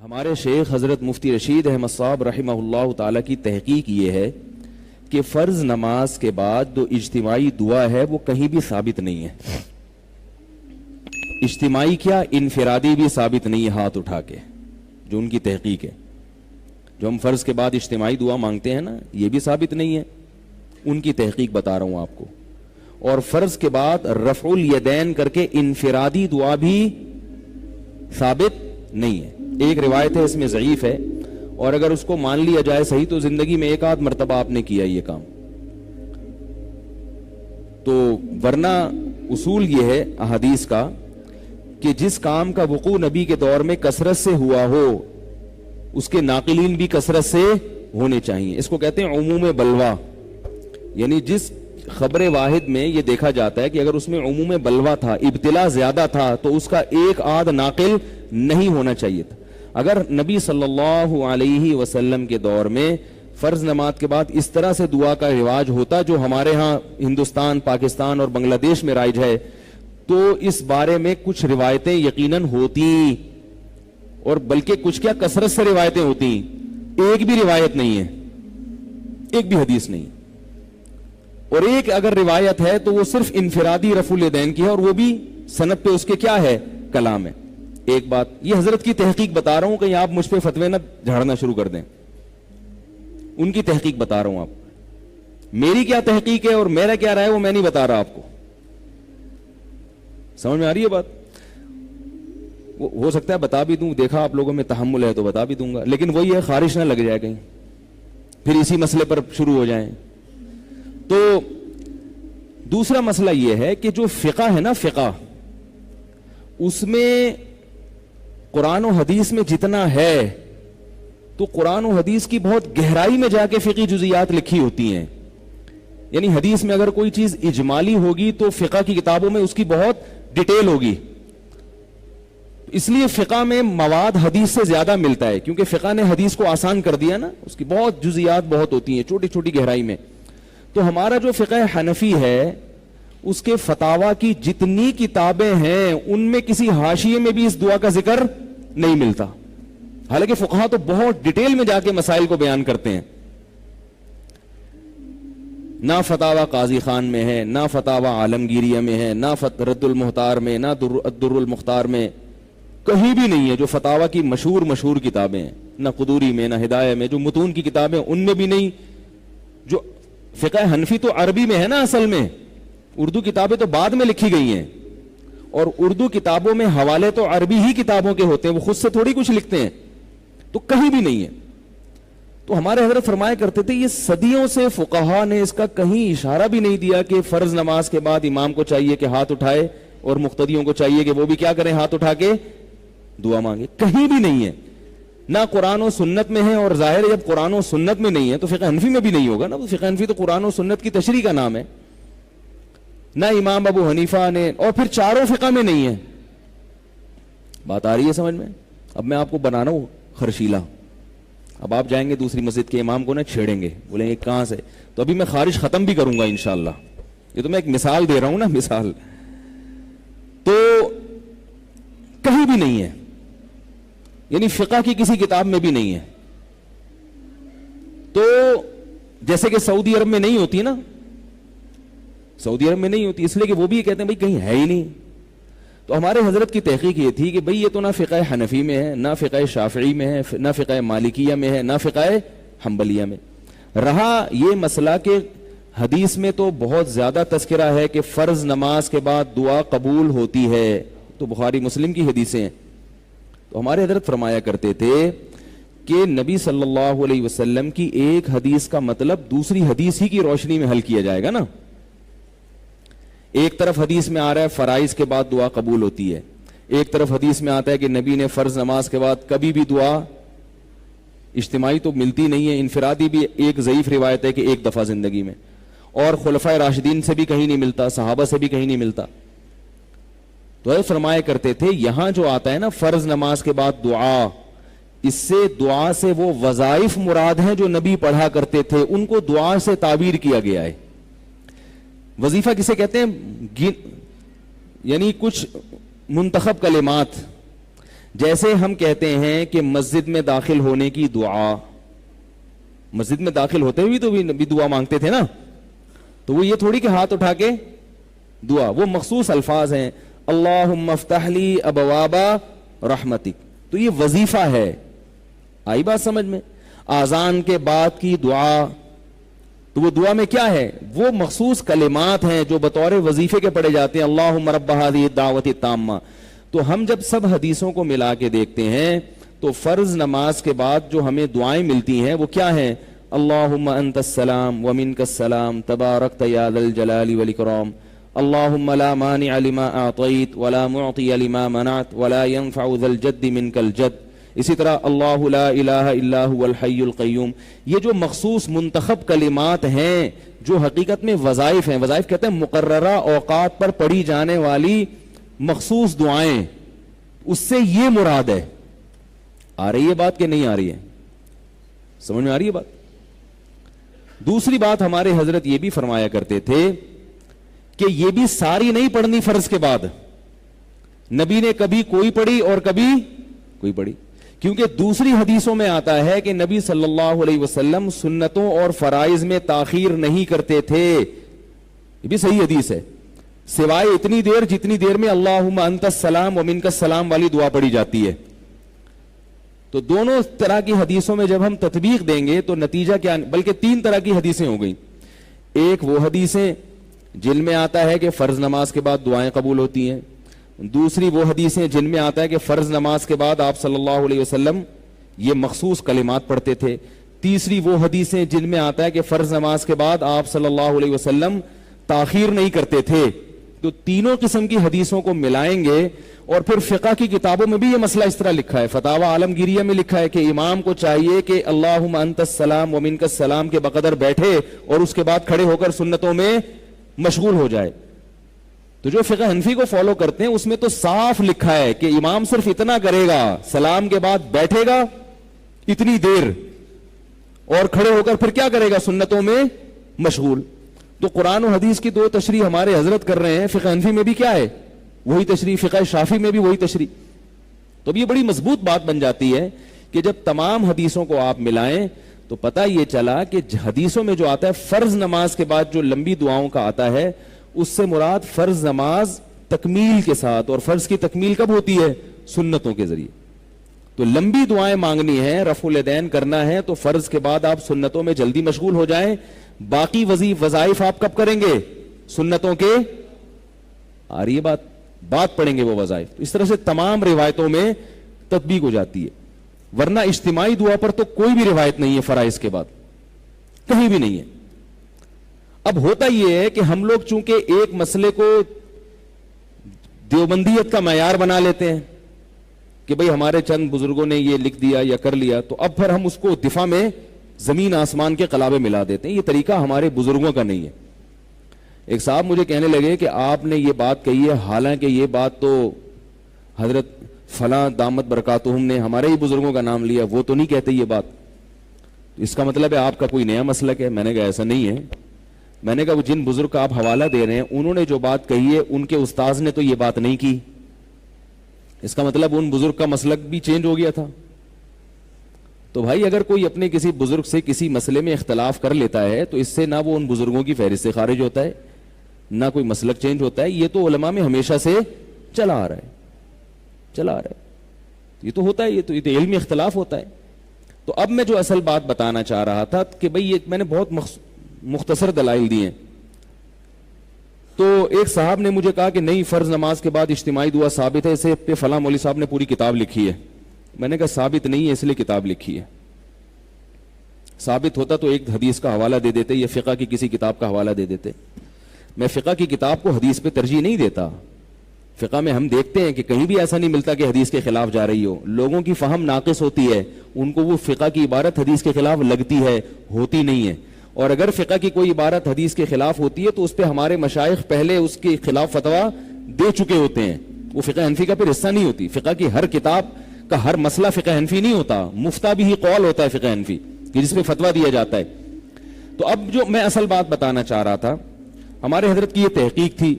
ہمارے شیخ حضرت مفتی رشید احمد صاحب رحمہ اللہ تعالیٰ کی تحقیق یہ ہے کہ فرض نماز کے بعد جو اجتماعی دعا ہے وہ کہیں بھی ثابت نہیں ہے. اجتماعی کیا، انفرادی بھی ثابت نہیں ہے ہاتھ اٹھا کے، جو ان کی تحقیق ہے. جو ہم فرض کے بعد اجتماعی دعا مانگتے ہیں نا، یہ بھی ثابت نہیں ہے. ان کی تحقیق بتا رہا ہوں آپ کو. اور فرض کے بعد رفع الیدین کر کے انفرادی دعا بھی ثابت نہیں ہے. ایک روایت ہے، اس میں ضعیف ہے، اور اگر اس کو مان لیا جائے صحیح تو زندگی میں ایک آدھ مرتبہ آپ نے کیا یہ کام. تو ورنہ اصول یہ ہے احادیث کا کہ جس کام کا وقوع نبی کے دور میں کثرت سے ہوا ہو اس کے ناقلین بھی کثرت سے ہونے چاہیے. اس کو کہتے ہیں عموم بلوا، یعنی جس خبر واحد میں یہ دیکھا جاتا ہے کہ اگر اس میں عموم بلوا تھا، ابتلا زیادہ تھا، تو اس کا ایک آدھ ناقل نہیں ہونا چاہیے تھا. اگر نبی صلی اللہ علیہ وسلم کے دور میں فرض نماز کے بعد اس طرح سے دعا کا رواج ہوتا جو ہمارے ہاں ہندوستان، پاکستان اور بنگلہ دیش میں رائج ہے، تو اس بارے میں کچھ روایتیں یقیناً ہوتی، اور بلکہ کچھ کیا کثرت سے روایتیں ہوتی. ایک بھی روایت نہیں ہے، ایک بھی حدیث نہیں. اور ایک اگر روایت ہے تو وہ صرف انفرادی رفع الیدین کی ہے، اور وہ بھی سند پہ اس کے کیا ہے، کلام ہے. ایک بات یہ حضرت کی تحقیق بتا رہا ہوں، کہیں آپ مجھ پہ فتوے نہ جھاڑنا شروع کر دیں. ان کی تحقیق بتا رہا ہوں. آپ میری کیا تحقیق ہے اور میرا کیا رائے وہ میں نہیں بتا رہا آپ کو. سمجھ میں آ رہی ہے بات؟ ہو سکتا ہے بتا بھی دوں، دیکھا آپ لوگوں میں تحمل ہے تو بتا بھی دوں گا، لیکن وہی ہے خارش نہ لگ جائے کہیں پھر اسی مسئلے پر شروع ہو جائیں. تو دوسرا مسئلہ یہ ہے کہ جو فقہ ہے نا، فقہ اس میں قرآن و حدیث میں جتنا ہے تو قرآن و حدیث کی بہت گہرائی میں جا کے فقہی جزیات لکھی ہوتی ہیں. یعنی حدیث میں اگر کوئی چیز اجمالی ہوگی تو فقہ کی کتابوں میں اس کی بہت ڈیٹیل ہوگی. اس لیے فقہ میں مواد حدیث سے زیادہ ملتا ہے، کیونکہ فقہ نے حدیث کو آسان کر دیا نا، اس کی بہت جزیات بہت ہوتی ہیں چھوٹی چھوٹی گہرائی میں. تو ہمارا جو فقہ حنفی ہے اس کے فتاوی کی جتنی کتابیں ہیں ان میں کسی حاشیے میں بھی اس دعا کا ذکر نہیں ملتا، حالانکہ فقہا تو بہت ڈیٹیل میں جا کے مسائل کو بیان کرتے ہیں. نہ فتاوی قاضی خان میں ہے، نہ فتاوی عالمگیریہ میں ہے، نہ رد المحتار میں، نہ در المختار میں، کہیں بھی نہیں ہے. جو فتاوی کی مشہور کتابیں ہیں، نہ قدوری میں، نہ ہدایہ میں، جو متون کی کتابیں ان میں بھی نہیں. جو فقہ حنفی تو عربی میں ہے نا، اصل میں اردو کتابیں تو بعد میں لکھی گئی ہیں، اور اردو کتابوں میں حوالے تو عربی ہی کتابوں کے ہوتے ہیں، وہ خود سے تھوڑی کچھ لکھتے ہیں. تو کہیں بھی نہیں ہے. تو ہمارے حضرت فرمایا کرتے تھے یہ صدیوں سے فقہا نے اس کا کہیں اشارہ بھی نہیں دیا کہ فرض نماز کے بعد امام کو چاہیے کہ ہاتھ اٹھائے اور مقتدیوں کو چاہیے کہ وہ بھی کیا کریں، ہاتھ اٹھا کے دعا مانگے. کہیں بھی نہیں ہے، نہ قرآن و سنت میں ہے. اور ظاہر ہے جب قرآن و سنت میں نہیں ہے تو فقہ حنفی میں بھی نہیں ہوگا نا. فقہ حنفی تو قرآن و سنت کی تشریح کا نام ہے. نہ امام ابو حنیفہ نے، اور پھر چاروں فقہ میں نہیں ہے. بات آ رہی ہے سمجھ میں؟ اب میں آپ کو بنانا ہوں خرشیلا. اب آپ جائیں گے دوسری مسجد کے امام کو نہ چھیڑیں گے، بولیں گے کہاں سے. تو ابھی میں خارج ختم بھی کروں گا انشاءاللہ. یہ تو میں ایک مثال دے رہا ہوں نا، مثال. تو کہیں بھی نہیں ہے، یعنی فقہ کی کسی کتاب میں بھی نہیں ہے. تو جیسے کہ سعودی عرب میں نہیں ہوتی نا، سعودی عرب میں نہیں ہوتی اس لیے کہ وہ بھی یہ کہتے ہیں بھائی کہیں ہے ہی نہیں. تو ہمارے حضرت کی تحقیق یہ تھی کہ بھئی یہ تو نہ فقہ حنفی میں ہے، نہ فقہ شافعی میں ہے، نہ فقہ مالکیہ میں ہے، نہ فقہ حنبلیہ میں. رہا یہ مسئلہ کہ حدیث میں تو بہت زیادہ تذکرہ ہے کہ فرض نماز کے بعد دعا قبول ہوتی ہے، تو بخاری مسلم کی حدیثیں ہیں. تو ہمارے حضرت فرمایا کرتے تھے کہ نبی صلی اللہ علیہ وسلم کی ایک حدیث کا مطلب دوسری حدیث ہی کی روشنی میں حل کیا جائے گا نا. ایک طرف حدیث میں آ رہا ہے فرائض کے بعد دعا قبول ہوتی ہے، ایک طرف حدیث میں آتا ہے کہ نبی نے فرض نماز کے بعد کبھی بھی دعا، اجتماعی تو ملتی نہیں ہے، انفرادی بھی ایک ضعیف روایت ہے کہ ایک دفعہ زندگی میں، اور خلفائے راشدین سے بھی کہیں نہیں ملتا، صحابہ سے بھی کہیں نہیں ملتا. تو اے فرمایا کرتے تھے یہاں جو آتا ہے نا فرض نماز کے بعد دعا، اس سے دعا سے وہ وظائف مراد ہیں جو نبی پڑھا کرتے تھے، ان کو دعا سے تعبیر کیا گیا ہے. وظیفہ کسے کہتے ہیں؟ یعنی کچھ منتخب کلمات جیسے ہم کہتے ہیں کہ مسجد میں داخل ہونے کی دعا، مسجد میں داخل ہوتے ہوئے تو بھی دعا مانگتے تھے نا، تو وہ یہ تھوڑی کہ ہاتھ اٹھا کے دعا، وہ مخصوص الفاظ ہیں، اللہم افتح لی ابواب رحمتک، تو یہ وظیفہ ہے. آئی بات سمجھ میں؟ آذان کے بعد کی دعا، تو وہ دعا میں کیا ہے؟ وہ مخصوص کلمات ہیں جو بطور وظیفے کے پڑھے جاتے ہیں، اللہم رب ہذہ الدعوۃ التامہ. تو ہم جب سب حدیثوں کو ملا کے دیکھتے ہیں تو فرض نماز کے بعد جو ہمیں دعائیں ملتی ہیں وہ کیا ہیں؟ اللہم انت السلام ومنک السلام تبارکت یا ذا الجلال والاکرام، اللہم لا مانع لما اعطیت ولا معطی لما منعت ولا ينفع ذا الجد منک الجد. اسی طرح اللہ لا الہ الا هو الحی القیوم. یہ جو مخصوص منتخب کلمات ہیں جو حقیقت میں وظائف ہیں، وظائف کہتے ہیں مقررہ اوقات پر پڑھی جانے والی مخصوص دعائیں، اس سے یہ مراد ہے. آ رہی ہے بات کہ نہیں آ رہی ہے؟ سمجھ میں آ رہی ہے بات؟ دوسری بات ہمارے حضرت یہ بھی فرمایا کرتے تھے کہ یہ بھی ساری نہیں پڑھنی فرض کے بعد، نبی نے کبھی کوئی پڑھی اور کبھی کوئی پڑھی، کیونکہ دوسری حدیثوں میں آتا ہے کہ نبی صلی اللہ علیہ وسلم سنتوں اور فرائض میں تاخیر نہیں کرتے تھے. یہ بھی صحیح حدیث ہے، سوائے اتنی دیر جتنی دیر میں اللہم انت السلام ومنک السلام والی دعا پڑھی جاتی ہے. تو دونوں طرح کی حدیثوں میں جب ہم تطبیق دیں گے تو نتیجہ کیا، بلکہ تین طرح کی حدیثیں ہو گئیں. ایک وہ حدیثیں جن میں آتا ہے کہ فرض نماز کے بعد دعائیں قبول ہوتی ہیں، دوسری وہ حدیثیں جن میں آتا ہے کہ فرض نماز کے بعد آپ صلی اللہ علیہ وسلم یہ مخصوص کلمات پڑھتے تھے، تیسری وہ حدیثیں جن میں آتا ہے کہ فرض نماز کے بعد آپ صلی اللہ علیہ وسلم تاخیر نہیں کرتے تھے. تو تینوں قسم کی حدیثوں کو ملائیں گے، اور پھر فقہ کی کتابوں میں بھی یہ مسئلہ اس طرح لکھا ہے. فتاوی عالمگیریہ میں لکھا ہے کہ امام کو چاہیے کہ اللہم انت السلام ومنک السلام کے بقدر بیٹھے اور اس کے بعد کھڑے ہو کر سنتوں میں مشغول ہو جائے. تو جو فقہ حنفی کو فالو کرتے ہیں اس میں تو صاف لکھا ہے کہ امام صرف اتنا کرے گا، سلام کے بعد بیٹھے گا اتنی دیر اور کھڑے ہو کر پھر کیا کرے گا؟ سنتوں میں مشغول. تو قرآن و حدیث کی دو تشریح ہمارے حضرت کر رہے ہیں، فقہ حنفی میں بھی کیا ہے؟ وہی تشریح، فقہ شافعی میں بھی وہی تشریح. تو اب یہ بڑی مضبوط بات بن جاتی ہے کہ جب تمام حدیثوں کو آپ ملائیں تو پتہ یہ چلا کہ حدیثوں میں جو آتا ہے فرض نماز کے بعد جو لمبی دعاؤں کا آتا ہے اس سے مراد فرض نماز تکمیل کے ساتھ، اور فرض کی تکمیل کب ہوتی ہے؟ سنتوں کے ذریعے. تو لمبی دعائیں مانگنی ہے، رفع الیدین کرنا ہے تو فرض کے بعد آپ سنتوں میں جلدی مشغول ہو جائیں. باقی وظائف آپ کب کریں گے؟ سنتوں کے، آ رہی ہے بات پڑھیں گے وہ وظائف. اس طرح سے تمام روایتوں میں تطبیق ہو جاتی ہے، ورنہ اجتماعی دعا پر تو کوئی بھی روایت نہیں ہے فرائض کے بعد، کہیں بھی نہیں ہے. اب ہوتا یہ ہے کہ ہم لوگ چونکہ ایک مسئلے کو دیوبندیت کا معیار بنا لیتے ہیں کہ بھئی ہمارے چند بزرگوں نے یہ لکھ دیا یا کر لیا، تو اب پھر ہم اس کو دفاع میں زمین آسمان کے قلابے ملا دیتے ہیں. یہ طریقہ ہمارے بزرگوں کا نہیں ہے. ایک صاحب مجھے کہنے لگے کہ آپ نے یہ بات کہی ہے، حالانکہ یہ بات تو حضرت فلاں دامت برکاتہم نے ہمارے ہی بزرگوں کا نام لیا، وہ تو نہیں کہتے یہ بات. اس کا مطلب ہے آپ کا کوئی نیا مسلک ہے. میں نے کہا ایسا نہیں ہے. میں نے کہا وہ جن بزرگ کا آپ حوالہ دے رہے ہیں انہوں نے جو بات کہی ہے ان کے استاذ نے تو یہ بات نہیں کی. اس کا مطلب ان بزرگ کا مسلک بھی چینج ہو گیا تھا. تو بھائی اگر کوئی اپنے کسی بزرگ سے کسی مسئلے میں اختلاف کر لیتا ہے تو اس سے نہ وہ ان بزرگوں کی فہرست سے خارج ہوتا ہے نہ کوئی مسلک چینج ہوتا ہے. یہ تو علماء میں ہمیشہ سے چلا آ رہا ہے. یہ تو ہوتا ہے، یہ تو علمی اختلاف ہوتا ہے. تو اب میں جو اصل بات بتانا چاہ رہا تھا کہ بھئی یہ میں نے بہت مختصر دلائل دیے ہیں. تو ایک صاحب نے مجھے کہا کہ نہیں فرض نماز کے بعد اجتماعی دعا ثابت ہے، اسے پہ فلاں مولوی صاحب نے پوری کتاب لکھی ہے. میں نے کہا ثابت نہیں ہے اس لیے کتاب لکھی ہے. ثابت ہوتا تو ایک حدیث کا حوالہ دے دیتے یا فقہ کی کسی کتاب کا حوالہ دے دیتے. میں فقہ کی کتاب کو حدیث پہ ترجیح نہیں دیتا. فقہ میں ہم دیکھتے ہیں کہ کہیں بھی ایسا نہیں ملتا کہ حدیث کے خلاف جا رہی ہو. لوگوں کی فہم ناقص ہوتی ہے، ان کو وہ فقہ کی عبارت حدیث کے خلاف لگتی ہے، ہوتی نہیں ہے. اور اگر فقہ کی کوئی عبارت حدیث کے خلاف ہوتی ہے تو اس پہ ہمارے مشائخ پہلے اس کے خلاف فتویٰ دے چکے ہوتے ہیں. وہ فقہ حنفی کا پھر حصہ نہیں ہوتی. فقہ کی ہر کتاب کا ہر مسئلہ فقہ حنفی نہیں ہوتا. مفتہ بھی ہی قول ہوتا ہے فقہ حنفی کہ جس پہ فتویٰ دیا جاتا ہے. تو اب جو میں اصل بات بتانا چاہ رہا تھا، ہمارے حضرت کی یہ تحقیق تھی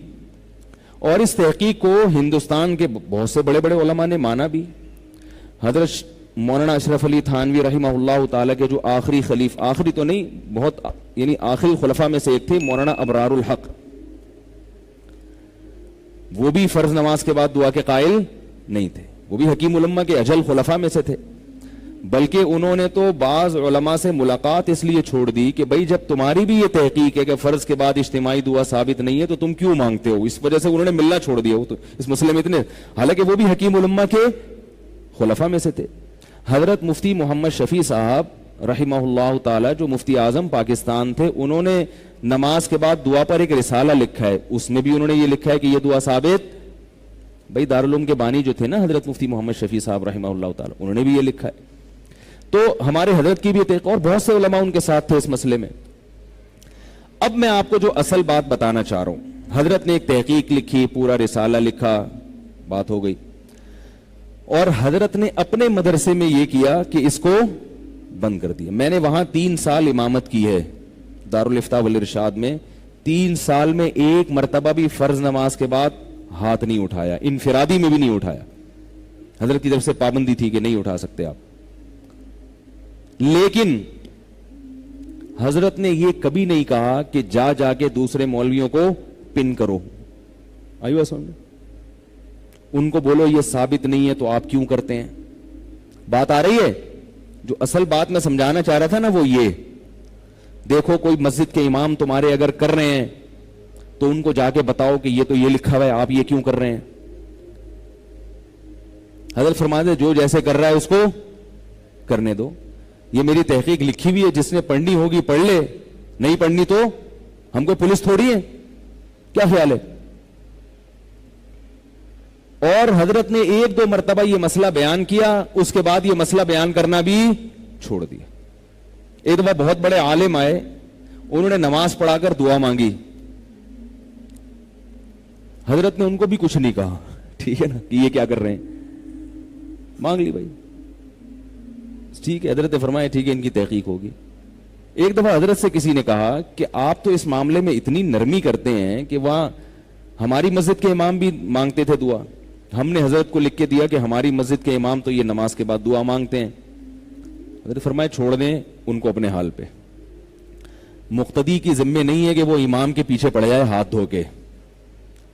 اور اس تحقیق کو ہندوستان کے بہت سے بڑے بڑے علماء نے مانا بھی حضرت مولانا اشرف علی تھانوی رحمہ اللہ تعالیٰ کے جو آخری خلیف، آخری تو نہیں، بہت یعنی آخری خلفاء میں سے ایک تھے مولانا ابرار الحق، وہ بھی فرض نماز کے بعد دعا کے قائل نہیں تھے، وہ بھی حکیم الامہ کے اجل خلفاء میں سے تھے، بلکہ انہوں نے تو بعض علماء سے ملاقات اس لیے چھوڑ دی کہ بھائی جب تمہاری بھی یہ تحقیق ہے کہ فرض کے بعد اجتماعی دعا ثابت نہیں ہے تو تم کیوں مانگتے ہو، اس وجہ سے انہوں نے ملنا چھوڑ دیا وہ تو اس مسئلے میں اتنے، حالانکہ وہ بھی حکیم الامہ کے خلفاء میں سے تھے۔ حضرت مفتی محمد شفیع صاحب رحمہ اللہ تعالی جو مفتی اعظم پاکستان تھے، انہوں نے نماز کے بعد دعا پر ایک رسالہ لکھا ہے، اس میں بھی انہوں نے یہ لکھا ہے کہ یہ دعا ثابت، بھائی دارالعلوم کے بانی جو تھے نا حضرت مفتی محمد شفیع صاحب رحمہ اللہ تعالی، انہوں نے بھی یہ لکھا ہے۔ تو ہمارے حضرت کی بھی تحقیق، اور بہت سے علماء ان کے ساتھ تھے اس مسئلے میں۔ اب میں آپ کو جو اصل بات بتانا چاہ رہا ہوں، حضرت نے ایک تحقیق لکھی، پورا رسالہ لکھا، بات ہو گئی، اور حضرت نے اپنے مدرسے میں یہ کیا کہ اس کو بند کر دیا۔ میں نے وہاں 3 سال امامت کی ہے دارالفتاء والارشاد میں، 3 سال میں ایک مرتبہ بھی فرض نماز کے بعد ہاتھ نہیں اٹھایا، انفرادی میں بھی نہیں اٹھایا، حضرت کی طرف سے پابندی تھی کہ نہیں اٹھا سکتے آپ، لیکن حضرت نے یہ کبھی نہیں کہا کہ جا جا کے دوسرے مولویوں کو پن کرو، آئی بات سمجھ، ان کو بولو یہ ثابت نہیں ہے تو آپ کیوں کرتے ہیں۔ بات آ رہی ہے؟ جو اصل بات میں سمجھانا چاہ رہا تھا نا وہ یہ، دیکھو کوئی مسجد کے امام تمہارے اگر کر رہے ہیں تو ان کو جا کے بتاؤ کہ یہ تو یہ لکھا ہوا ہے، آپ یہ کیوں کر رہے ہیں۔ حضرت فرماتے ہیں جو جیسے کر رہا ہے اس کو کرنے دو، یہ میری تحقیق لکھی ہوئی ہے، جس نے پڑھنی ہوگی پڑھ لے، نہیں پڑھنی تو ہم کو پولیس تھوڑی ہے، کیا خیال ہے۔ اور حضرت نے 1-2 مرتبہ یہ مسئلہ بیان کیا، اس کے بعد یہ مسئلہ بیان کرنا بھی چھوڑ دیا۔ ایک دفعہ بہت بڑے عالم آئے، انہوں نے نماز پڑھا کر دعا مانگی، حضرت نے ان کو بھی کچھ نہیں کہا، ٹھیک ہے نا، کہ یہ کیا کر رہے ہیں، مانگ لی بھائی، ٹھیک ہے۔ حضرت نے فرمایا ٹھیک ہے ان کی تحقیق ہوگی۔ ایک دفعہ حضرت سے کسی نے کہا کہ آپ تو اس معاملے میں اتنی نرمی کرتے ہیں کہ وہاں ہماری مسجد کے امام بھی مانگتے تھے دعا، ہم نے حضرت کو لکھ کے دیا کہ ہماری مسجد کے امام تو یہ نماز کے بعد دعا مانگتے ہیں۔ حضرت فرمایا چھوڑ دیں ان کو اپنے حال پہ، مقتدی کی ذمہ نہیں ہے کہ وہ امام کے پیچھے پڑ جائے ہاتھ دھو کے،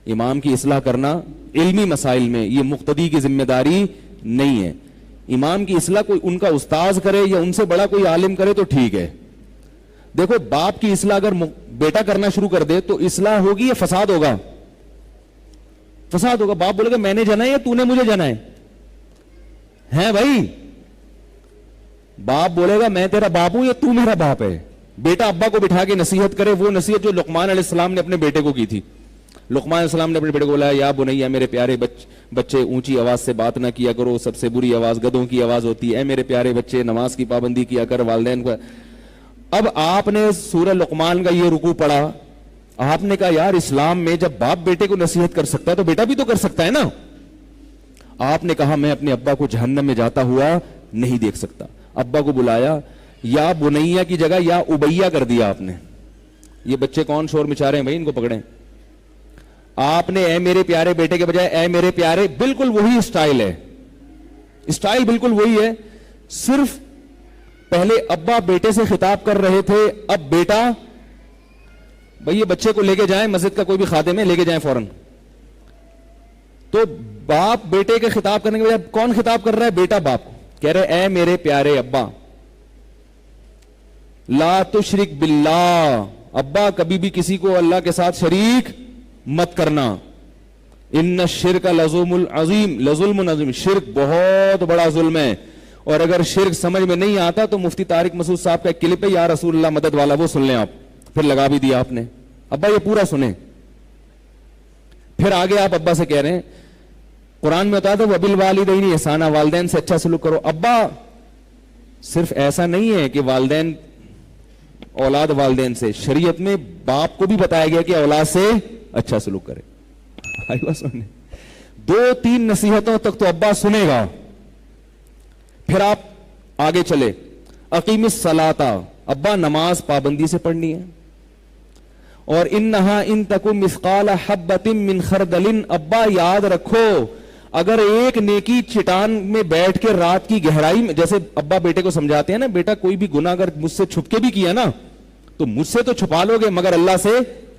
امام کی اصلاح کرنا علمی مسائل میں یہ مقتدی کی ذمہ داری نہیں ہے۔ امام کی اصلاح کوئی ان کا استاذ کرے یا ان سے بڑا کوئی عالم کرے تو ٹھیک ہے۔ دیکھو باپ کی اصلاح اگر بیٹا کرنا شروع کر دے تو اصلاح ہوگی یا فساد ہوگا؟ فساد ہوگا۔ باپ بولے گا میں نے جنا ہے یا تو نے مجھے جنا ہے بھائی؟ باپ بولے گا میں تیرا باپ ہوں یا تو میرا باپ ہے؟ بیٹا ابا کو بٹھا کے نصیحت کرے، وہ نصیحت جو لقمان علیہ السلام نے اپنے بیٹے کو کی تھی۔ لقمان علیہ السلام نے اپنے بیٹے کو بولا یا بنیا میرے پیارے بچے اونچی آواز سے بات نہ کیا کرو، سب سے بری آواز گدھوں کی آواز ہوتی ہے، اے میرے پیارے بچے نماز کی پابندی کیا کر، والدین کو۔ اب آپ نے سورہ لقمان کا یہ رکوع پڑھا، آپ نے کہا یار اسلام میں جب باپ بیٹے کو نصیحت کر سکتا ہے تو بیٹا بھی تو کر سکتا ہے نا۔ آپ نے کہا میں اپنے ابا کو جہنم میں جاتا ہوا نہیں دیکھ سکتا۔ ابا کو بلایا، یا بنیا کی جگہ یا ابیا کر دیا آپ نے۔ یہ بچے کون شور مچا رہے ہیں بھائی، ان کو پکڑیں۔ آپ نے اے میرے پیارے بیٹے کے بجائے اے میرے پیارے، بالکل وہی سٹائل ہے، سٹائل بالکل وہی ہے، صرف پہلے ابا بیٹے سے خطاب کر رہے تھے، اب بیٹا بھائی یہ بچے کو لے کے جائیں، مسجد کا کوئی بھی خادم ہے لے کے جائیں فوراً۔ تو باپ بیٹے کے خطاب کرنے کے بجائے کون خطاب کر رہا ہے؟ بیٹا باپ کو کہہ رہے اے میرے پیارے ابا لا تشرک باللہ، ابا کبھی بھی کسی کو اللہ کے ساتھ شریک مت کرنا، ان الشرک لظلم عظیم، لظلم عظیم، شرک بہت بڑا ظلم ہے۔ اور اگر شرک سمجھ میں نہیں آتا تو مفتی طارق مسعود صاحب کا ایک کلپ ہے یا رسول اللہ مدد والا، وہ سن لیں آپ، پھر لگا بھی دیا آپ نے۔ ابا یہ پورا سنیں، پھر آگے آپ ابا سے کہہ رہے ہیں قرآن میں ہوتا تھا وبالوالدین احسانا، والدین سے اچھا سلوک کرو۔ ابا صرف ایسا نہیں ہے کہ والدین اولاد والدین سے، شریعت میں باپ کو بھی بتایا گیا کہ اولاد سے اچھا سلوک کرے۔ آئی بات سننے، 2-3 نصیحتوں تک تو ابا سنے گا، پھر آپ آگے چلے اقیم الصلاۃ، ابا نماز پابندی سے پڑھنی ہے، اور انہا ان تکن مثقال حبۃ من خردل، ابا یاد رکھو اگر ایک نیکی چٹان میں بیٹھ کے رات کی گہرائی میں، جیسے ابا بیٹے کو سمجھاتے ہیں نا، بیٹا کوئی بھی گناہ اگر مجھ سے چھپ کے بھی کیا نا تو مجھ سے تو چھپا لو گے مگر اللہ سے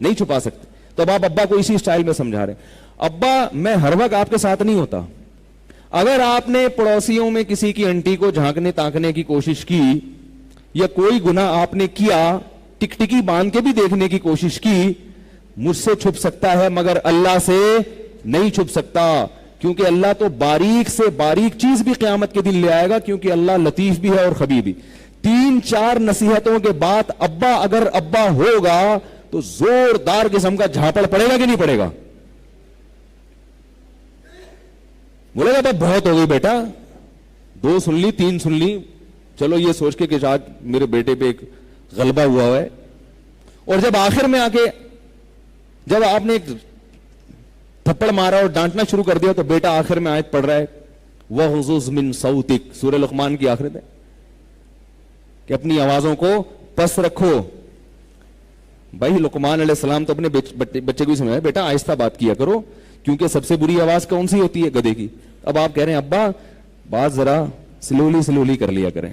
نہیں چھپا سکتے. تو اب آپ ابا کو اسی سٹائل میں سمجھا رہے ہیں. ابا میں ہر وقت آپ کے ساتھ نہیں ہوتا. اگر آپ نے پڑوسیوں میں کسی کی انٹی کو جھانکنے تانکنے کی کوشش کی یا کوئی گناہ آپ نے کیا ٹکٹکی باندھ کے بھی دیکھنے کی کوشش کی، مجھ سے چھپ سکتا ہے مگر اللہ سے نہیں چھپ سکتا، کیونکہ اللہ تو باریک سے باریک چیز بھی قیامت کے دن لے آئے گا، کیونکہ اللہ لطیف بھی ہے اور خبیر بھی. 3-4 نصیحتوں کے بعد ابا اگر ابا ہوگا تو زوردار قسم کا جھاپڑ پڑے گا کہ نہیں پڑے گا؟ بولے گا بہت ہو گئی بیٹا، 2 سن لی 3 سن لی، چلو یہ سوچ کے کہ آج میرے بیٹے پہ ایک غلبہ ہوا ہے. اور جب آخر میں آ کے جب آپ نے ایک تھپڑ مارا اور ڈانٹنا شروع کر دیا تو بیٹا آخر میں آیت پڑھ رہا ہے وَغْضُضْ مِن صَوْتِكَ، سورہ لقمان کی آخرت ہے کہ اپنی آوازوں کو پس رکھو. بھائی لقمان علیہ السلام تو اپنے بچے کو ہی سمجھایا بیٹا آہستہ بات کیا کرو، کیونکہ سب سے بری آواز کون سی ہوتی ہے؟ گدھے کی. اب آپ کہہ رہے ہیں ابا بات ذرا سلولی کر لیا کریں،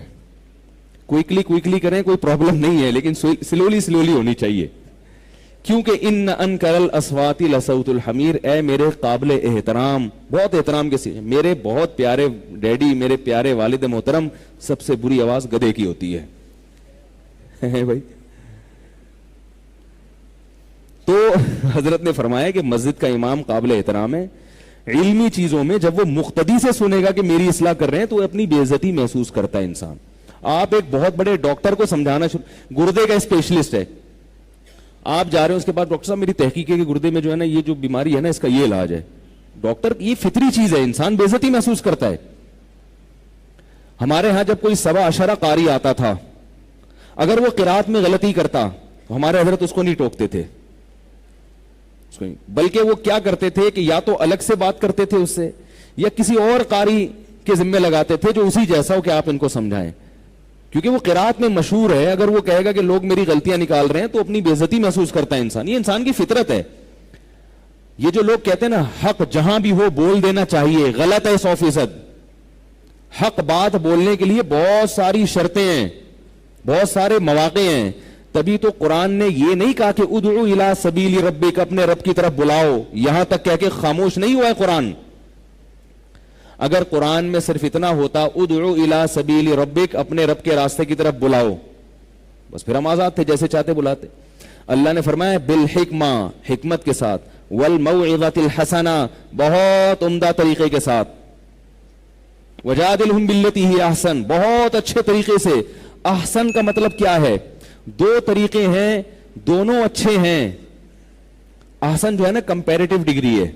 کوئکلی کریں، کوئی پرابلم نہیں ہے، لیکن سلولی ہونی چاہیے، کیونکہ ان انکر الاصوات لصوت الحمیر. اے میرے قابل احترام، بہت احترام کے ساتھ، میرے بہت پیارے ڈیڈی، میرے پیارے والد محترم، سب سے بری آواز گدھے کی ہوتی ہے بھائی. تو حضرت نے فرمایا کہ مسجد کا امام قابل احترام ہے. علمی چیزوں میں جب وہ مقتدی سے سنے گا کہ میری اصلاح کر رہے ہیں تو اپنی بے عزتی محسوس کرتا ہے انسان. آپ ایک بہت بڑے ڈاکٹر کو سمجھانا گردے کا اسپیشلسٹ ہے، آپ جا رہے ہیں اس کے بعد ڈاکٹر صاحب میری تحقیق ہے کہ گردے میں جو ہے نا یہ جو بیماری ہے نا اس کا یہ علاج ہے. ڈاکٹر یہ فطری چیز ہے، انسان بے عزتی محسوس کرتا ہے. ہمارے ہاں جب کوئی 17 قاری آتا تھا اگر وہ قرات میں غلطی کرتا تو ہمارے حضرت اس کو نہیں ٹوکتے تھے، بلکہ وہ کیا کرتے تھے کہ یا تو الگ سے بات کرتے تھے اس سے یا کسی اور قاری کے ذمے لگاتے تھے جو اسی جیسا ہو کہ آپ ان کو سمجھائیں، کیونکہ وہ قرات میں مشہور ہے. اگر وہ کہے گا کہ لوگ میری غلطیاں نکال رہے ہیں تو اپنی بے عزتی محسوس کرتا ہے انسان. یہ انسان کی فطرت ہے. یہ جو لوگ کہتے ہیں نا حق جہاں بھی ہو بول دینا چاہیے، غلط ہے 100%. حق بات بولنے کے لیے بہت ساری شرطیں ہیں، بہت سارے مواقع ہیں. تبھی تو قرآن نے یہ نہیں کہا کہ ادعو الی سبیل ربک، اپنے رب کی طرف بلاؤ، یہاں تک کہہ کے خاموش نہیں ہوا ہے قرآن. اگر قرآن میں صرف اتنا ہوتا ادعو الی سبیل ربک، اپنے رب کے راستے کی طرف بلاؤ، بس پھر ہم آزاد تھے، جیسے چاہتے بلاتے. اللہ نے فرمایا بالحکمہ، حکمت کے ساتھ، والموعظۃ الحسنہ، بہت عمدہ طریقے کے ساتھ، وجادلہم باللتی ہی احسن، بہت اچھے طریقے سے. احسن کا مطلب کیا ہے؟ 2 طریقے ہیں، دونوں اچھے ہیں. احسن جو ہے نا کمپیریٹو ڈگری ہے.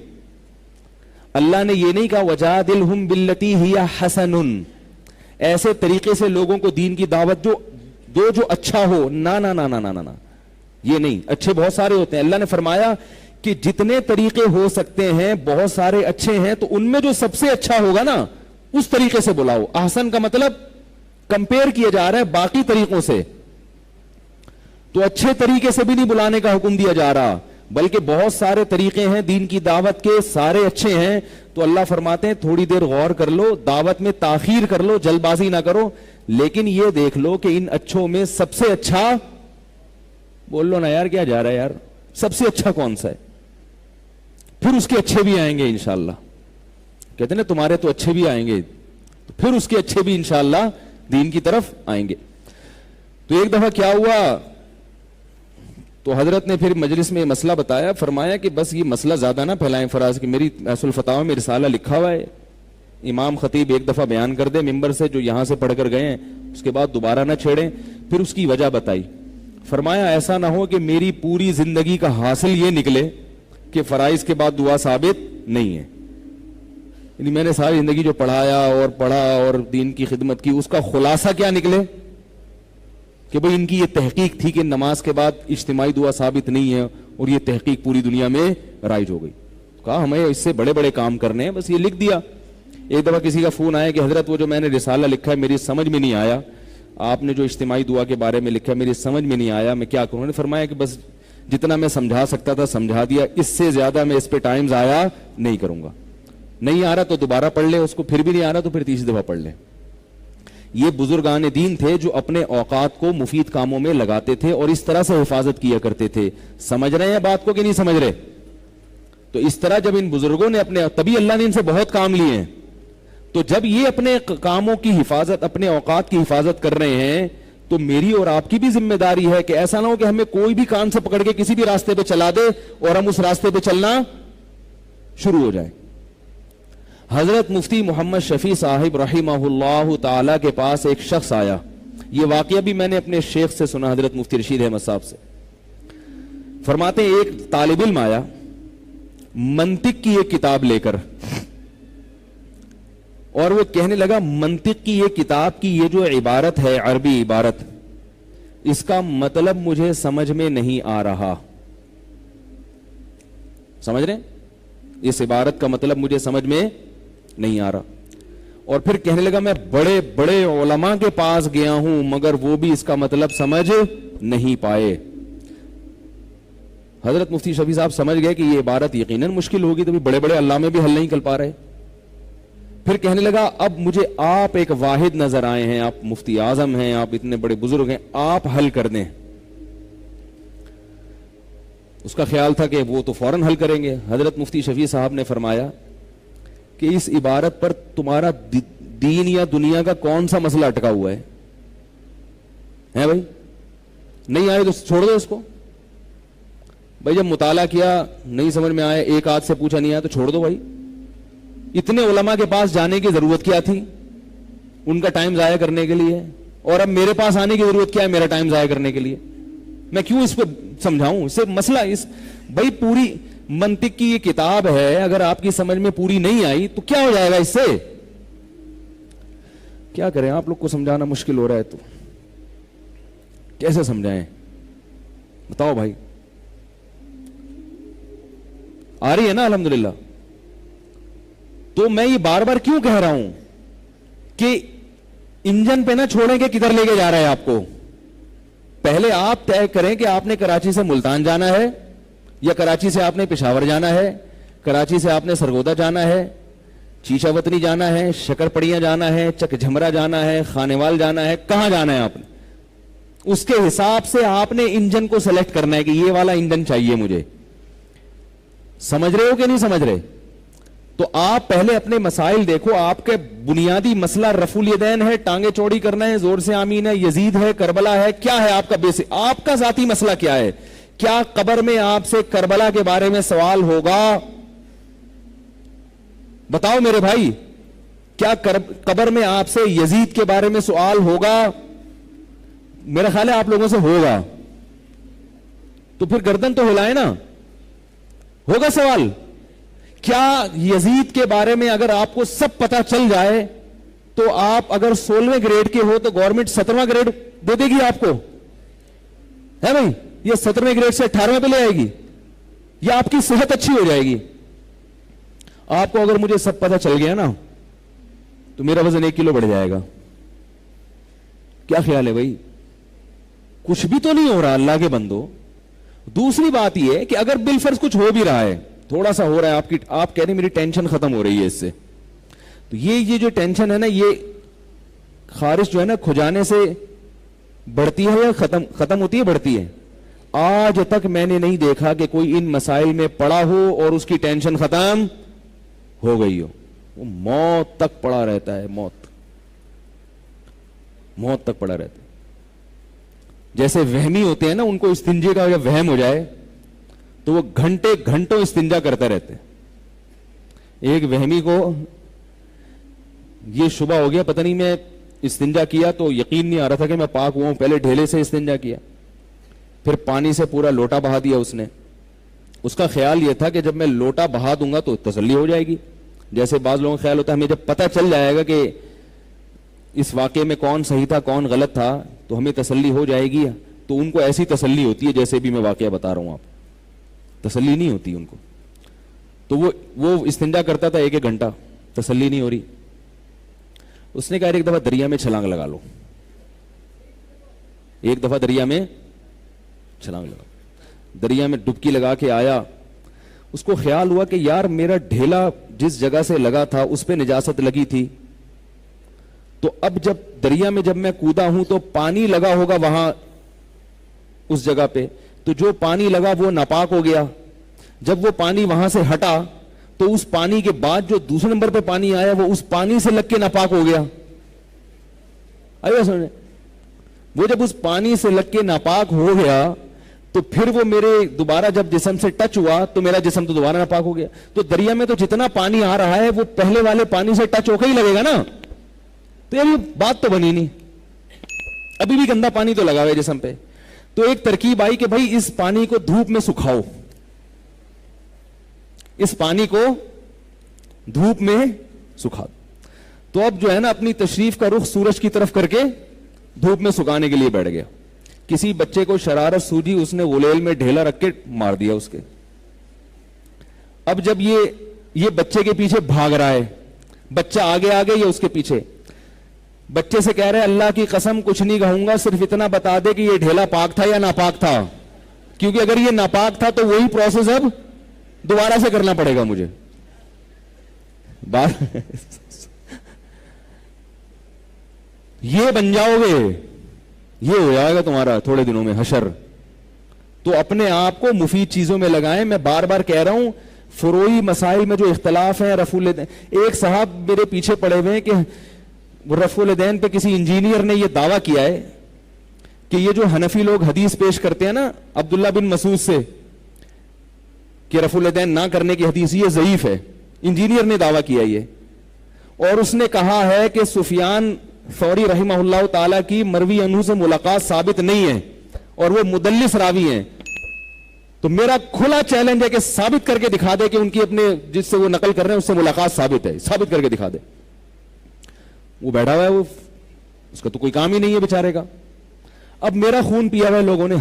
اللہ نے یہ نہیں کہا وجادلہم باللتی ہی حسن، ایسے طریقے سے لوگوں کو دین کی دعوت جو اچھا ہو، نا نا نا نا نا نا، یہ نہیں. اچھے بہت سارے ہوتے ہیں. اللہ نے فرمایا کہ جتنے طریقے ہو سکتے ہیں بہت سارے اچھے ہیں، تو ان میں جو سب سے اچھا ہوگا نا اس طریقے سے بلاؤ. احسن کا مطلب کمپیئر کیا جا رہا ہے باقی طریقوں سے، تو اچھے طریقے سے بھی نہیں بلانے کا حکم دیا جا رہا، بلکہ بہت سارے طریقے ہیں دین کی دعوت کے، سارے اچھے ہیں. تو اللہ فرماتے ہیں تھوڑی دیر غور کر لو، دعوت میں تاخیر کر لو، جلد بازی نہ کرو، لیکن یہ دیکھ لو کہ ان اچھوں میں سب سے اچھا، بول لو نا یار کیا جا رہا ہے یار، سب سے اچھا کون سا ہے؟ پھر اس کے اچھے بھی آئیں گے انشاءاللہ. کہتے ہیں نا تمہارے تو اچھے بھی آئیں گے، تو پھر اس کے اچھے بھی انشاءاللہ دین کی طرف آئیں گے. تو ایک دفعہ کیا ہوا، تو حضرت نے پھر مجلس میں مسئلہ بتایا، فرمایا کہ بس یہ مسئلہ زیادہ نہ پھیلائیں فراز، کہ میری اصل الفتاوی میں رسالہ لکھا ہوا ہے، امام خطیب ایک دفعہ بیان کر دے ممبر سے جو یہاں سے پڑھ کر گئے ہیں، اس کے بعد دوبارہ نہ چھیڑیں. پھر اس کی وجہ بتائی. فرمایا ایسا نہ ہو کہ میری پوری زندگی کا حاصل یہ نکلے کہ فرائض کے بعد دعا ثابت نہیں ہے. یعنی میں نے ساری زندگی جو پڑھایا اور دین کی خدمت کی، اس کا خلاصہ کیا نکلے کہ بھئی ان کی یہ تحقیق تھی کہ نماز کے بعد اجتماعی دعا ثابت نہیں ہے، اور یہ تحقیق پوری دنیا میں رائج ہو گئی. کہا ہمیں اس سے بڑے بڑے کام کرنے ہیں، بس یہ لکھ دیا. ایک دفعہ کسی کا فون آیا کہ حضرت وہ جو میں نے رسالہ لکھا ہے میری سمجھ میں نہیں آیا، آپ نے جو اجتماعی دعا کے بارے میں لکھا ہے میری سمجھ میں نہیں آیا، میں کیا کروں؟ نے فرمایا کہ بس جتنا میں سمجھا سکتا تھا سمجھا دیا، اس سے زیادہ میں اس پہ ٹائم ضائع نہیں کروں گا. نہیں آ رہا تو دوبارہ پڑھ لے اس کو, پھر بھی نہیں آ رہا تو پھر تیسری دفعہ پڑھ لے. یہ بزرگان دین تھے جو اپنے اوقات کو مفید کاموں میں لگاتے تھے اور اس طرح سے حفاظت کیا کرتے تھے. سمجھ رہے ہیں بات کو کہ نہیں سمجھ رہے؟ تو اس طرح جب ان بزرگوں نے اپنے, تبھی اللہ نے ان سے بہت کام لیے ہیں, تو جب یہ اپنے کاموں کی حفاظت, اپنے اوقات کی حفاظت کر رہے ہیں, تو میری اور آپ کی بھی ذمہ داری ہے کہ ایسا نہ ہو کہ ہمیں کوئی بھی کان سے پکڑ کے کسی بھی راستے پہ چلا دے اور ہم اس راستے پہ چلنا شروع ہو جائے. حضرت مفتی محمد شفیع صاحب رحمہ اللہ تعالی کے پاس ایک شخص آیا. یہ واقعہ بھی میں نے اپنے شیخ سے سنا, حضرت مفتی رشید احمد صاحب سے. فرماتے ہیں ایک طالب علم آیا منطق کی ایک کتاب لے کر, اور وہ کہنے لگا منطق کی یہ کتاب کی یہ جو عبارت ہے, عربی عبارت, اس کا مطلب مجھے سمجھ میں نہیں آ رہا. سمجھ رہے ہیں؟ اس عبارت کا مطلب مجھے سمجھ میں نہیں آ رہا. اور پھر کہنے لگا میں بڑے بڑے علماء کے پاس گیا ہوں مگر وہ بھی اس کا مطلب سمجھ نہیں پائے. حضرت مفتی شفیع صاحب سمجھ گئے کہ یہ عبارت یقیناً مشکل ہوگی, تو بھی بڑے بڑے علامے بھی حل نہیں کر پا رہے. پھر کہنے لگا اب مجھے آپ ایک واحد نظر آئے ہیں, آپ مفتی اعظم ہیں, آپ اتنے بڑے بزرگ ہیں, آپ حل کر دیں. اس کا خیال تھا کہ وہ تو فوراً حل کریں گے. حضرت مفتی شفیع صاحب نے فرمایا کہ اس عبارت پر تمہارا دین یا دنیا کا کون سا مسئلہ اٹکا ہوا ہے بھائی؟ نہیں آئے تو چھوڑ دو اس کو. بھائی جب مطالعہ کیا نہیں سمجھ میں آیا, ایک آدھ سے پوچھا نہیں آیا تو چھوڑ دو بھائی. اتنے علماء کے پاس جانے کی ضرورت کیا تھی ان کا ٹائم ضائع کرنے کے لیے, اور اب میرے پاس آنے کی ضرورت کیا ہے میرا ٹائم ضائع کرنے کے لیے؟ میں کیوں اس کو سمجھاؤں؟ اس سے مسئلہ بھائی پوری منطق کی یہ کتاب ہے, اگر آپ کی سمجھ میں پوری نہیں آئی تو کیا ہو جائے گا اس سے؟ کیا کریں, آپ لوگ کو سمجھانا مشکل ہو رہا ہے تو کیسے سمجھائیں بتاؤ بھائی؟ آ رہی ہے نا الحمدللہ؟ تو میں یہ بار بار کیوں کہہ رہا ہوں کہ انجن پہ نہ چھوڑیں کہ کدھر لے کے جا رہا ہے آپ کو. پہلے آپ طے کریں کہ آپ نے کراچی سے ملتان جانا ہے, یا کراچی سے آپ نے پشاور جانا ہے, کراچی سے آپ نے سرگودا جانا ہے, چیچا وطنی جانا ہے, شکر پڑیاں جانا ہے, چک جھمرا جانا ہے, خانیوال جانا ہے, کہاں جانا ہے آپ نے. اس کے حساب سے آپ نے انجن کو سلیکٹ کرنا ہے کہ یہ والا انجن چاہیے مجھے. سمجھ رہے ہو کہ نہیں سمجھ رہے؟ تو آپ پہلے اپنے مسائل دیکھو. آپ کے بنیادی مسئلہ رفع الیدین ہے, ٹانگیں چوڑی کرنا ہے, زور سے آمین ہے, یزید ہے, کربلا ہے, کیا ہے آپ کا بیسک, آپ کا ذاتی مسئلہ کیا ہے؟ کیا قبر میں آپ سے کربلا کے بارے میں سوال ہوگا؟ بتاؤ میرے بھائی, کیا قبر میں آپ سے یزید کے بارے میں سوال ہوگا؟ میرا خیال ہے آپ لوگوں سے ہوگا. تو پھر گردن تو ہلائے نا, ہوگا سوال. کیا یزید کے بارے میں اگر آپ کو سب پتا چل جائے تو آپ اگر 16ویں گریڈ کے ہو تو گورنمنٹ 17واں گریڈ دے دے گی آپ کو؟ ہے بھائی, یہ 17ویں گریڈ سے 18ویں پہ لے آئے گی, یا آپ کی صحت اچھی ہو جائے گی؟ آپ کو اگر مجھے سب پتا چل گیا نا تو میرا وزن 1 کلو بڑھ جائے گا. کیا خیال ہے بھائی؟ کچھ بھی تو نہیں ہو رہا اللہ کے بندو. دوسری بات یہ ہے کہ اگر بالفرض کچھ ہو بھی رہا ہے, تھوڑا سا ہو رہا ہے, آپ کہہ رہے ہیں میری ٹینشن ختم ہو رہی ہے اس سے, تو یہ جو ٹینشن ہے نا, یہ خارش جو ہے نا کھجانے سے بڑھتی ہے یا ختم ہوتی ہے؟ بڑھتی ہے. آج تک میں نے نہیں دیکھا کہ کوئی ان مسائل میں پڑا ہو اور اس کی ٹینشن ختم ہو گئی ہو. وہ موت تک پڑا رہتا ہے, موت تک پڑا رہتا ہے. جیسے وہمی ہوتے ہیں نا, ان کو استنجے کا جب وہم ہو جائے تو وہ گھنٹوں استنجا کرتے رہتے. ایک وہمی کو یہ شبہ ہو گیا, پتہ نہیں میں استنجا کیا تو یقین نہیں آ رہا تھا کہ میں پاک ہوا ہوں, پہلے ڈھیلے سے استنجا کیا, پھر پانی سے پورا لوٹا بہا دیا اس نے. اس کا خیال یہ تھا کہ جب میں لوٹا بہا دوں گا تو تسلی ہو جائے گی. جیسے بعض لوگوں کا خیال ہوتا ہے ہمیں جب پتہ چل جائے گا کہ اس واقعے میں کون صحیح تھا کون غلط تھا تو ہمیں تسلی ہو جائے گی. تو ان کو ایسی تسلی ہوتی ہے جیسے بھی میں واقعہ بتا رہا ہوں, آپ تسلی نہیں ہوتی ان کو. تو وہ استنجا کرتا تھا 1 گھنٹہ, تسلی نہیں ہو رہی. اس نے کہا ایک دفعہ دریا میں چھلانگ لگا لو, ایک دفعہ دریا میں چھلانگ لگا. دریا میں ڈبکی لگا کے آیا, اس کو خیال ہوا کہ یار میرا ڈھیلا جس جگہ سے لگا تھا اس پہ نجاست لگی تھی، تو اب جب دریا میں جب میں کودا ہوں تو پانی لگا ہوگا وہاں اس جگہ پہ، تو جو پانی لگا وہ ناپاک ہو گیا. جب وہ پانی وہاں سے ہٹا تو اس پانی کے بعد جو دوسرے نمبر پہ پانی آیا وہ اس پانی سے لگ کے ناپاک ہو گیا. آئیے سمجھے، وہ جب اس پانی سے لگ کے ناپاک ہو گیا تو پھر وہ میرے دوبارہ جب جسم سے ٹچ ہوا تو میرا جسم تو دوبارہ ناپاک ہو گیا. تو دریا میں تو جتنا پانی آ رہا ہے وہ پہلے والے پانی سے ٹچ ہو کے ہی لگے گا نا. تو یہ بات تو بنی نہیں، ابھی بھی گندا پانی تو لگا ہوا ہے جسم پہ. تو ایک ترکیب آئی کہ بھائی اس پانی کو دھوپ میں سکھاؤ، اس پانی کو دھوپ میں سکھا. تو اب جو ہے نا اپنی تشریف کا رخ سورج کی طرف کر کے دھوپ میں سکھانے کے لیے بیٹھ گیا. کسی بچے کو شرارت سوجی، اس نے غلیل میں ڈھیلا رکھ کے مار دیا اس کے. اب جب یہ بچے کے پیچھے بھاگ رہا ہے، بچہ آگے آگے یا اس کے پیچھے، بچے سے کہہ رہے ہیں اللہ کی قسم کچھ نہیں کہوں گا، صرف اتنا بتا دے کہ یہ ڈھیلا پاک تھا یا ناپاک تھا، کیونکہ اگر یہ ناپاک تھا تو وہی پروسیس اب دوبارہ سے کرنا پڑے گا مجھے. یہ بن جاؤ گے، یہ ہو جائے گا تمہارا تھوڑے دنوں میں حشر. تو اپنے آپ کو مفید چیزوں میں لگائیں. میں بار بار کہہ رہا ہوں فروعی مسائل میں جو اختلاف ہیں، رفع الیدین، ایک صاحب میرے پیچھے پڑے ہوئے ہیں کہ رفع الیدین پہ کسی انجینئر نے یہ دعویٰ کیا ہے کہ یہ جو حنفی لوگ حدیث پیش کرتے ہیں نا عبداللہ بن مسعود سے کہ رفع الیدین نہ کرنے کی حدیث یہ ضعیف ہے. انجینئر نے دعویٰ کیا یہ، اور اس نے کہا ہے کہ سفیان ثوری رحمہ اللہ تعالیٰ کی مروی عنہ سے ملاقات ثابت نہیں ہے اور وہ مدلس راوی ہیں. تو میرا کھلا چیلنج ہے کہ ثابت کر کے دکھا دے کہ ان کی اپنے جس سے وہ نقل کر رہے ہیں اس سے ملاقات ثابت ہے، ثابت کر کے دکھا دے. وہ بیٹھا ہوا ہے، وہ اس کا تو کوئی کام ہی نہیں ہے بیچارے کا. اب میرا خون پیا ہوا ہے لوگوں نے،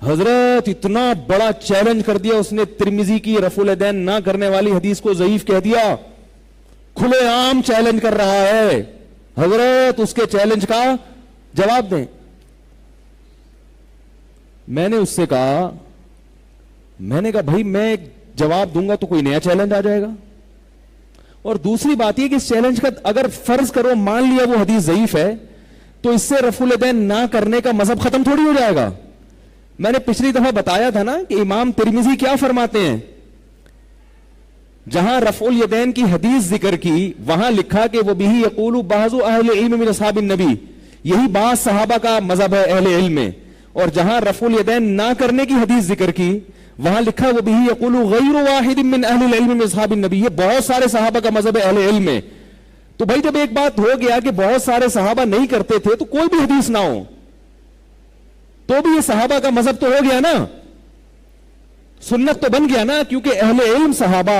حضرت اتنا بڑا چیلنج کر دیا اس نے، ترمذی کی رفع الیدین نہ کرنے والی حدیث کو ضعیف کہہ دیا، کھلے عام چیلنج کر رہا ہے. حضرت اس کے چیلنج کا جواب دیں. میں نے اس سے کہا، میں نے کہا بھائی میں جواب دوں گا تو کوئی نیا چیلنج آ جائے گا. اور دوسری بات یہ کہ اس چیلنج کا اگر فرض کرو مان لیا وہ حدیث ضعیف ہے تو اس سے رفع الیدین نہ کرنے کا مذہب ختم تھوڑی ہو جائے گا. میں نے پچھلی دفعہ بتایا تھا نا کہ امام ترمذی کیا فرماتے ہیں، جہاں رفع الیدین کی حدیث ذکر کی وہاں لکھا کہ وہ بہ یقول بعض اہل العلم من اصحاب النبی، یہی بعض صحابہ کا مذہب ہے اہل علم میں. اور جہاں رفع الیدین نہ کرنے کی حدیث ذکر کی وہاں لکھا وہ بہ یقول غیر واحد من اہل العلم من اصحاب النبی، یہ بہت سارے صحابہ کا مذہب ہے اہل علم میں. تو بھائی جب ایک بات ہو گیا کہ بہت سارے صحابہ نہیں کرتے تھے تو کوئی بھی حدیث نہ ہو تو بھی یہ صحابہ کا مذہب تو ہو گیا نا، سنت تو بن گیا نا. کیونکہ اہل علم صحابہ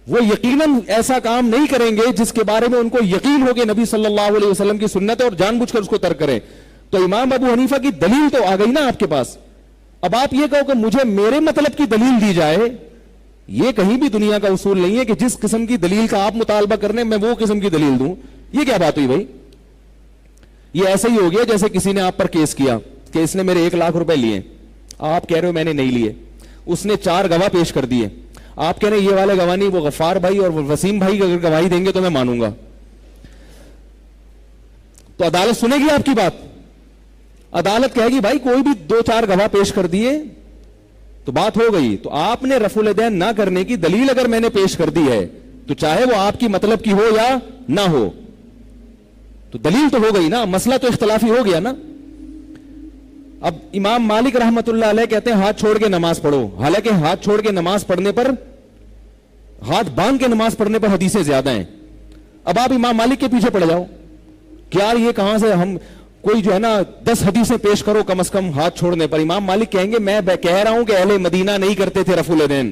وہ یقیناً ایسا کام نہیں کریں گے جس کے بارے میں ان کو یقین ہو کہ نبی صلی اللہ علیہ وسلم کی سنت ہے اور جان بوجھ کر اس کو ترک کریں. تو امام ابو حنیفہ کی دلیل تو آ گئی نا آپ کے پاس. اب آپ یہ کہو کہ مجھے میرے مطلب کی دلیل دی جائے، یہ کہیں بھی دنیا کا اصول نہیں ہے کہ جس قسم کی دلیل کا آپ مطالبہ کرنے میں وہ قسم کی دلیل دوں. یہ کیا بات ہوئی بھائی؟ یہ ایسا ہی ہو گیا جیسے کسی نے آپ پر کیس کیا کہ اس نے میرے 1 لاکھ روپے لیے، آپ کہہ رہے ہو میں نے نہیں لیے. اس نے 4 گواہ پیش کر دیے، آپ کہہ رہے ہیں یہ والے گواہ نہیں، وہ غفار بھائی اور وسیم بھائی اگر گواہی دیں گے تو میں مانوں گا. تو عدالت سنے گی آپ کی بات؟ عدالت کہے گی بھائی کوئی بھی 2-4 گواہ پیش کر دیے تو بات ہو گئی. تو آپ نے رفع الیدین نہ کرنے کی دلیل اگر میں نے پیش کر دی ہے تو چاہے وہ آپ کی مطلب کی ہو یا نہ ہو تو دلیل تو ہو گئی نا، مسئلہ تو اختلافی ہو گیا نا. اب امام مالک رحمت اللہ علیہ کہتے ہیں ہاتھ چھوڑ کے نماز پڑھو، حالانکہ ہاتھ چھوڑ کے نماز پڑھنے پر، ہاتھ باندھ کے نماز پڑھنے پر حدیثیں زیادہ ہیں. اب آپ امام مالک کے پیچھے پڑ جاؤ کہ یار یہ کہاں سے ہم کوئی جو ہے نا 10 حدیثیں پیش کرو کم از کم ہاتھ چھوڑنے پر. امام مالک کہیں گے میں کہہ رہا ہوں کہ اہل مدینہ نہیں کرتے تھے رفع الیدین،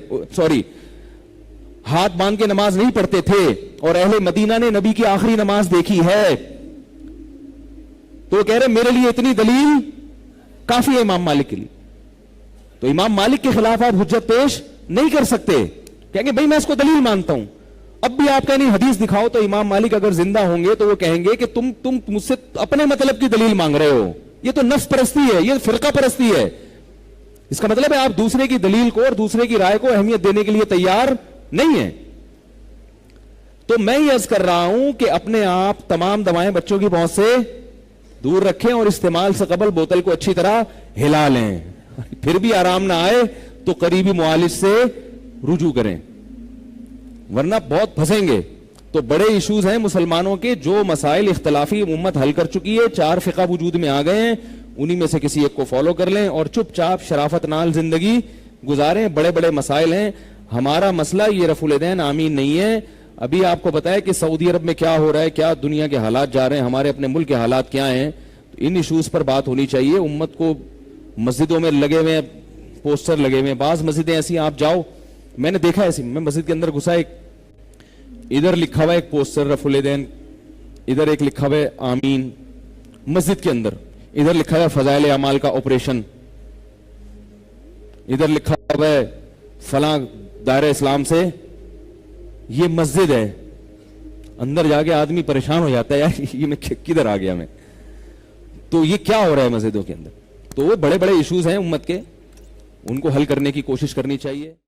ہاتھ باندھ کے نماز نہیں پڑھتے تھے، اور اہل مدینہ نے نبی کی آخری نماز دیکھی ہے. تو وہ کہہ رہے میرے لیے اتنی دلیل کافی ہے امام مالک کے لیے. تو امام مالک کے خلاف آپ حجت پیش نہیں کر سکتے، کہیں گے بھائی میں اس کو دلیل مانتا ہوں. اب بھی آپ کہیں حدیث دکھاؤ تو امام مالک اگر زندہ ہوں گے تو وہ کہیں گے کہ تم مجھ سے اپنے مطلب کی دلیل مانگ رہے ہو. یہ تو نفس پرستی ہے، یہ فرقہ پرستی ہے. اس کا مطلب ہے آپ دوسرے کی دلیل کو اور دوسرے کی رائے کو اہمیت دینے کے لیے تیار نہیں ہیں. تو میں یہ عرض کر رہا ہوں کہ اپنے آپ تمام دوائیں بچوں کی پہنچ سے دور رکھیں اور استعمال سے قبل بوتل کو اچھی طرح ہلا لیں. پھر بھی آرام نہ آئے تو قریبی معالج سے رجوع کریں, ورنہ بہت پھنسیں گے. تو بڑے ایشوز ہیں مسلمانوں کے, جو مسائل اختلافی امت حل کر چکی ہے, 4 فقہ وجود میں آ گئے ہیں, انہی میں سے کسی ایک کو فالو کر لیں اور چپ چاپ شرافت نال زندگی گزاریں. بڑے بڑے مسائل ہیں. ہمارا مسئلہ یہ رفع الیدین آمین نہیں ہے. ابھی آپ کو پتا ہے کہ سعودی عرب میں کیا ہو رہا ہے, کیا دنیا کے حالات جا رہے ہیں, ہمارے اپنے ملک کے حالات کیا ہیں. ان ایشوز پر بات ہونی چاہیے. امت کو مسجدوں میں لگے ہوئے پوسٹر لگے ہوئے, بعض مسجدیں ایسی آپ جاؤ, میں نے دیکھا ایسی, میں مسجد کے اندر گھسا, ایک ادھر لکھا ہوا ہے ایک پوسٹر رفع الیدین, ادھر ایک لکھا ہوا ہے آمین مسجد کے اندر, ادھر لکھا ہوا ہے فضائل اعمال کا آپریشن, ادھر لکھا ہوا ہے فلاں دائرہ اسلام سے. یہ مسجد ہے, اندر جا کے آدمی پریشان ہو جاتا ہے, یار یہ میں کدھر آ گیا میں. تو یہ کیا ہو رہا ہے مسجدوں کے اندر. تو وہ بڑے بڑے ایشوز ہیں امت کے, ان کو حل کرنے کی کوشش کرنی چاہیے.